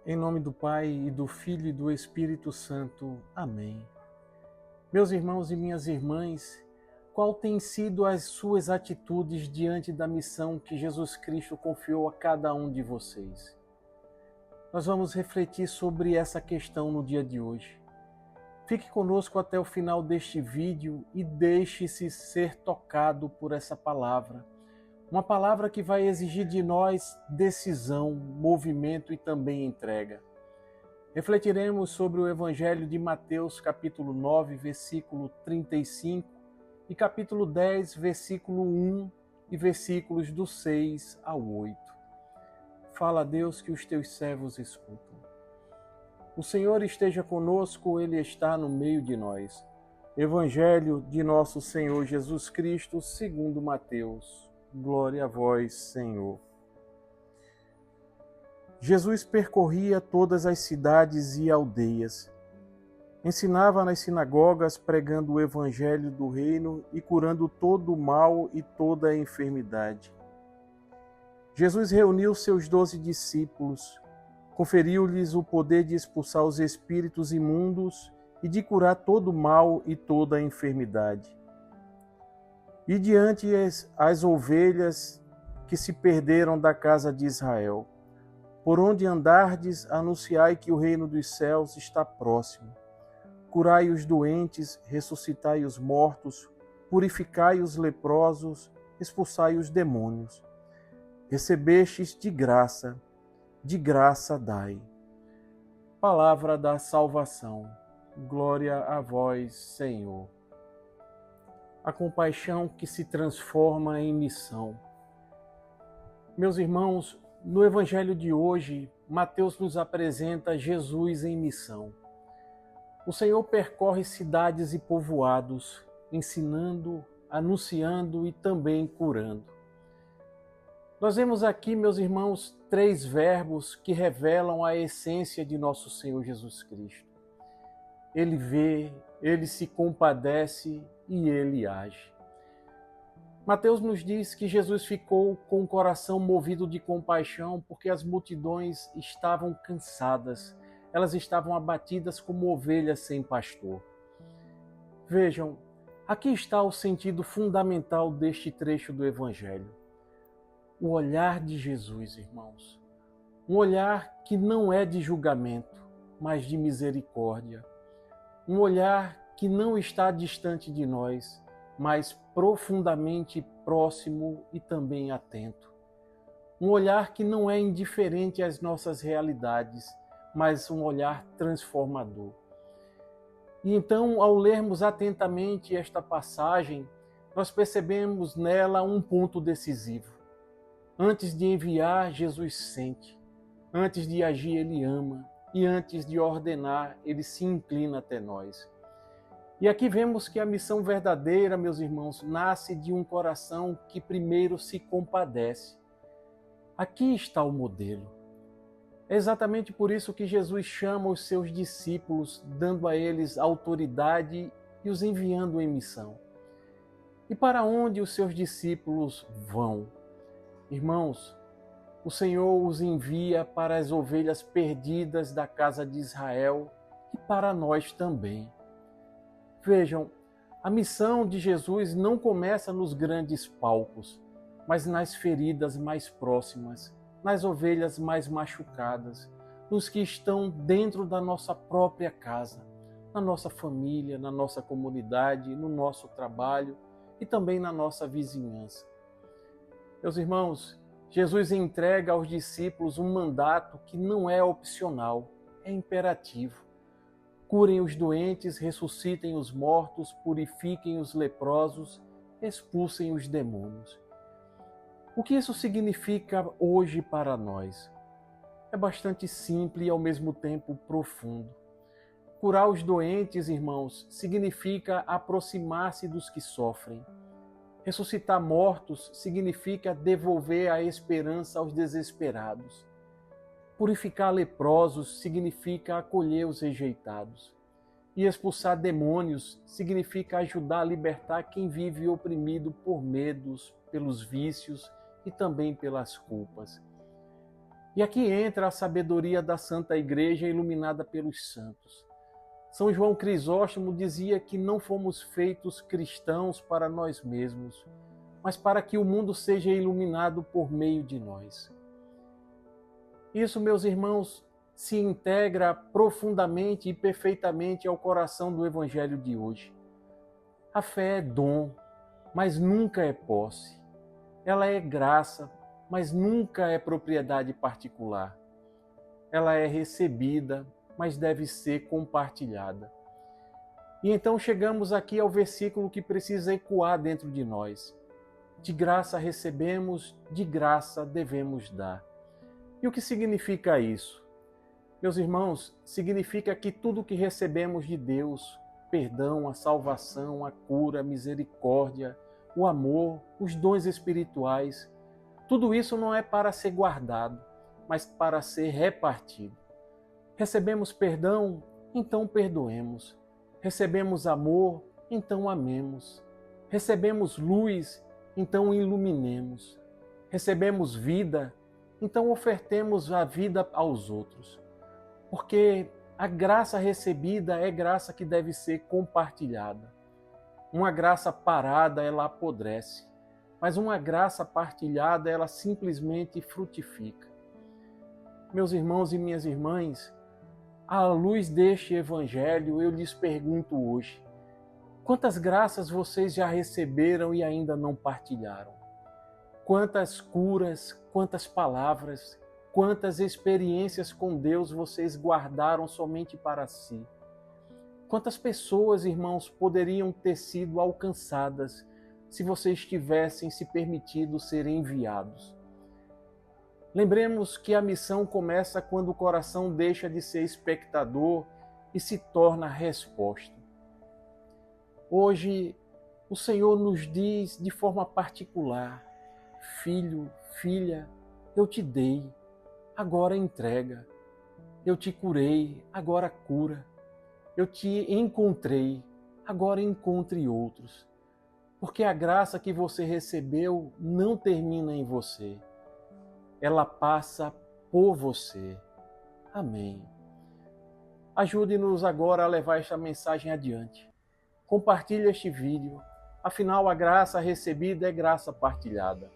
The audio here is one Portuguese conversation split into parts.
Em nome do Pai, e do Filho e do Espírito Santo. Amém. Meus irmãos e minhas irmãs, qual tem sido as suas atitudes diante da missão que Jesus Cristo confiou a cada um de vocês? Nós vamos refletir sobre essa questão no dia de hoje. Fique conosco até o final deste vídeo e deixe-se ser tocado por essa palavra. Uma palavra que vai exigir de nós decisão, movimento e também entrega. Refletiremos sobre o Evangelho de Mateus, capítulo 9, versículo 35, e capítulo 10, versículo 1 e versículos do 6 ao 8. Fala, Deus, que os teus servos escutam. O Senhor esteja conosco, Ele está no meio de nós. Evangelho de nosso Senhor Jesus Cristo, segundo Mateus. Glória a vós, Senhor. Jesus percorria todas as cidades e aldeias. Ensinava nas sinagogas, pregando o evangelho do reino e curando todo o mal e toda a enfermidade. Jesus reuniu seus 12 discípulos, conferiu-lhes o poder de expulsar os espíritos imundos e de curar todo o mal e toda a enfermidade. E diante as ovelhas que se perderam da casa de Israel, por onde andardes, anunciai que o reino dos céus está próximo. Curai os doentes, ressuscitai os mortos, purificai os leprosos, expulsai os demônios. Recebestes de graça dai. Palavra da salvação. Glória a vós, Senhor. A compaixão que se transforma em missão. Meus irmãos, no Evangelho de hoje, Mateus nos apresenta Jesus em missão. O Senhor percorre cidades e povoados, ensinando, anunciando e também curando. Nós vemos aqui, meus irmãos, 3 verbos que revelam a essência de nosso Senhor Jesus Cristo. Ele vê, Ele se compadece e Ele age. Mateus nos diz que Jesus ficou com o coração movido de compaixão porque as multidões estavam cansadas, elas estavam abatidas como ovelhas sem pastor. Vejam, aqui está o sentido fundamental deste trecho do Evangelho. O olhar de Jesus, irmãos. Um olhar que não é de julgamento, mas de misericórdia. Um olhar que não está distante de nós, mas profundamente próximo e também atento. Um olhar que não é indiferente às nossas realidades, mas um olhar transformador. E então, ao lermos atentamente esta passagem, nós percebemos nela um ponto decisivo. Antes de enviar, Jesus sente. Antes de agir, Ele ama. E antes de ordenar, Ele se inclina até nós. E aqui vemos que a missão verdadeira, meus irmãos, nasce de um coração que primeiro se compadece. Aqui está o modelo. É exatamente por isso que Jesus chama os seus discípulos, dando a eles autoridade e os enviando em missão. E para onde os seus discípulos vão? Irmãos, o Senhor os envia para as ovelhas perdidas da casa de Israel e para nós também. Vejam, a missão de Jesus não começa nos grandes palcos, mas nas feridas mais próximas, nas ovelhas mais machucadas, nos que estão dentro da nossa própria casa, na nossa família, na nossa comunidade, no nosso trabalho e também na nossa vizinhança. Meus irmãos, Jesus entrega aos discípulos um mandato que não é opcional, é imperativo. Curem os doentes, ressuscitem os mortos, purifiquem os leprosos, expulsem os demônios. O que isso significa hoje para nós? É bastante simples e ao mesmo tempo profundo. Curar os doentes, irmãos, significa aproximar-se dos que sofrem. Ressuscitar mortos significa devolver a esperança aos desesperados. Purificar leprosos significa acolher os rejeitados. E expulsar demônios significa ajudar a libertar quem vive oprimido por medos, pelos vícios e também pelas culpas. E aqui entra a sabedoria da Santa Igreja iluminada pelos santos. São João Crisóstomo dizia que não fomos feitos cristãos para nós mesmos, mas para que o mundo seja iluminado por meio de nós. Isso, meus irmãos, se integra profundamente e perfeitamente ao coração do Evangelho de hoje. A fé é dom, mas nunca é posse. Ela é graça, mas nunca é propriedade particular. Ela é recebida, mas deve ser compartilhada. E então chegamos aqui ao versículo que precisa ecoar dentro de nós. De graça recebemos, de graça devemos dar. E o que significa isso? Meus irmãos, significa que tudo que recebemos de Deus, perdão, a salvação, a cura, a misericórdia, o amor, os dons espirituais, tudo isso não é para ser guardado, mas para ser repartido. Recebemos perdão, então perdoemos. Recebemos amor, então amemos. Recebemos luz, então iluminemos. Recebemos vida, então ofertemos a vida aos outros. Porque a graça recebida é graça que deve ser compartilhada. Uma graça parada, ela apodrece. Mas uma graça partilhada, ela simplesmente frutifica. Meus irmãos e minhas irmãs, à luz deste Evangelho, eu lhes pergunto hoje, quantas graças vocês já receberam e ainda não partilharam? Quantas curas, quantas palavras, quantas experiências com Deus vocês guardaram somente para si? Quantas pessoas, irmãos, poderiam ter sido alcançadas se vocês tivessem se permitido ser enviados? Lembremos que a missão começa quando o coração deixa de ser espectador e se torna resposta. Hoje, o Senhor nos diz de forma particular: filho, filha, eu te dei, agora entrega. Eu te curei, agora cura. Eu te encontrei, agora encontre outros. Porque a graça que você recebeu não termina em você. Ela passa por você. Amém. Ajude-nos agora a levar esta mensagem adiante. Compartilhe este vídeo. Afinal, a graça recebida é graça partilhada.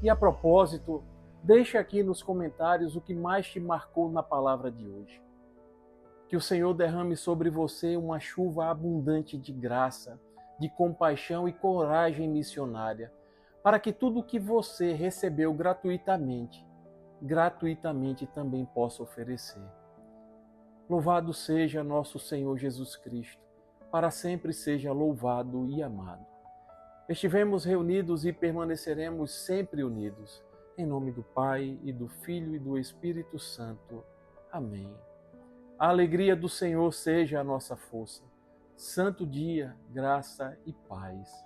E a propósito, deixe aqui nos comentários o que mais te marcou na palavra de hoje. Que o Senhor derrame sobre você uma chuva abundante de graça, de compaixão e coragem missionária, para que tudo o que você recebeu gratuitamente também possa oferecer. Louvado seja nosso Senhor Jesus Cristo, para sempre seja louvado e amado. Estivemos reunidos e permaneceremos sempre unidos. Em nome do Pai, e do Filho e do Espírito Santo. Amém. A alegria do Senhor seja a nossa força. Santo dia, graça e paz.